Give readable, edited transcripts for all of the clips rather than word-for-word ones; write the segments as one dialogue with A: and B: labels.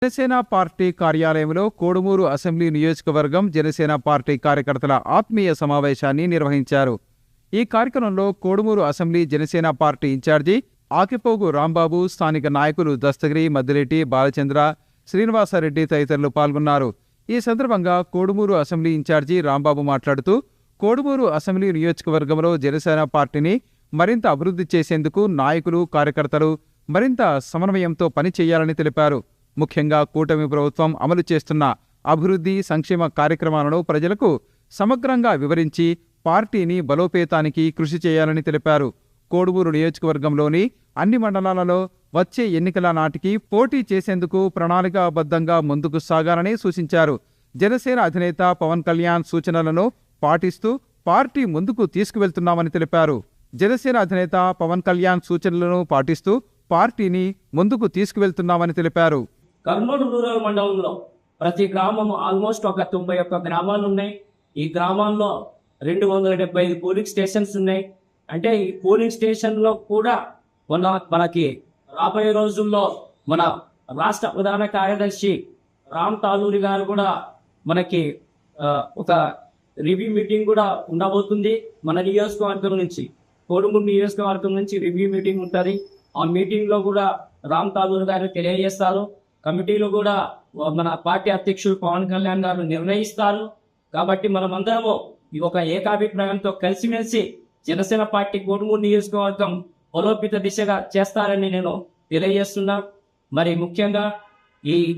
A: Janasena party కార్యాలయంలో Kodumur assembly నియోజకవర్గం Janasena party కార్యకర్తల ఆత్మీయ సమావేశాన్ని నిర్వహించారు. ఈ కార్యక్రమంలో Kodumuru assembly Janasena party incharge Akipogu Rambabu, స్థానిక నాయకులు దస్తగిరి, మద్దిరెడ్డి, బాలచంద్ర, శ్రీనివాసరెడ్డి తదితరులు పాల్గొన్నారు. ఈ సందర్భంగా కోడుమూరు అసెంబ్లీ ఇన్ఛార్జి రాంబాబు మాట్లాడుతూ, కోడుమూరు అసెంబ్లీ నియోజకవర్గంలో జనసేన పార్టీని మరింత అభివృద్ధి చేసేందుకు నాయకులు, కార్యకర్తలు మరింత సమన్వయంతో పనిచేయాలని తెలిపారు. ముఖ్యంగా కూటమి ప్రభుత్వం అమలు చేస్తున్న అభివృద్ధి, సంక్షేమ కార్యక్రమాలను ప్రజలకు సమగ్రంగా వివరించి పార్టీని బలోపేతానికి కృషి చేయాలని తెలిపారు. కోడుమూరు నియోజకవర్గంలోని అన్ని మండలాలలో వచ్చే ఎన్నికల నాటికి పోటీ చేసేందుకు ప్రణాళికాబద్ధంగా ముందుకు సాగాలని సూచించారు. జనసేన అధినేత పవన్ కళ్యాణ్ సూచనలను పాటిస్తూ పార్టీ ముందుకు తీసుకువెళ్తున్నామని తెలిపారు. జనసేన అధినేత పవన్ కళ్యాణ్ సూచనలను పాటిస్తూ పార్టీని ముందుకు తీసుకువెళ్తున్నామని తెలిపారు.
B: కర్నూలు రూరల్ మండలంలో ప్రతి గ్రామం ఆల్మోస్ట్ ఒక 91 గ్రామాలు ఉన్నాయి. ఈ గ్రామాల్లో 275 పోలింగ్ స్టేషన్స్ ఉన్నాయి. అంటే ఈ పోలింగ్ స్టేషన్లో కూడా మనకి రాబోయే రోజుల్లో మన రాష్ట్ర ప్రధాన కార్యదర్శి రామ్ తాలూరి గారు కూడా మనకి ఒక రివ్యూ మీటింగ్ కూడా ఉండబోతుంది. మన నియోజకవర్గం నుంచి, కోడుమూరు నియోజకవర్గం నుంచి రివ్యూ మీటింగ్ ఉంటుంది. ఆ మీటింగ్ లో కూడా రామ్ తాలూరి గారు తెలియజేస్తారు. కమిటీలో కూడా మన పార్టీ అధ్యక్షుడు పవన్ కళ్యాణ్ గారు నిర్ణయిస్తారు. కాబట్టి మనమందరము ఈ ఒక ఏకాభిప్రాయంతో కలిసిమెలిసి జనసేన పార్టీ కోడుమూరు నియోజకవర్గం బలోపేత దిశగా చేస్తారని నేను తెలియజేస్తున్నా. మరి ముఖ్యంగా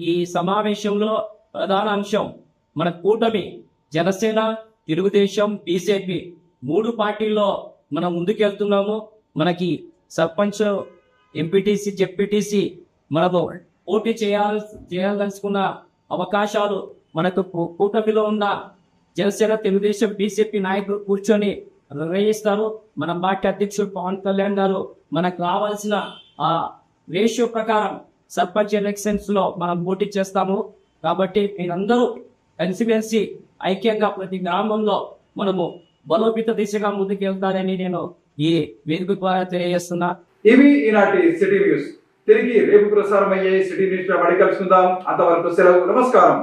B: ఈ సమావేశంలో ప్రధాన అంశం మన కూటమి జనసేన, తెలుగుదేశం, బీజేపీ 3 పార్టీల్లో మనం ముందుకెళ్తున్నాము. మనకి సర్పంచ్, ఎంపీటీసీ, జెడ్పీటీసీ మనకు పోటీ చేయాలనుకున్న అవకాశాలు మనకు కూటమిలో ఉన్న జనసేన, తెలుగుదేశం, బీజేపీ నాయకులు కూర్చొని నిర్ణయిస్తారు. మన పార్టీ అధ్యక్షుడు పవన్ కళ్యాణ్ గారు మనకు రావాల్సిన ఆ రేషియో ప్రకారం సర్పంచ్ ఎలక్షన్స్ లో మనం పోటీ చేస్తాము. కాబట్టి మీరందరూ కలిసిమెలిసి ఐక్యంగా ప్రతి గ్రామంలో మనము బలోపేత దిశగా ముందుకు వెళ్తారని నేను ఈ వేదిక ద్వారా తెలియజేస్తున్నా.
C: ఇవి ఈనాటి సిటీ న్యూస్. తిరిగి రేపు ప్రసారం అయ్యే సిటీ న్యూస్ లో మళ్ళీ కలుసుకుందాం. అంతవరకు సెలవు. నమస్కారం.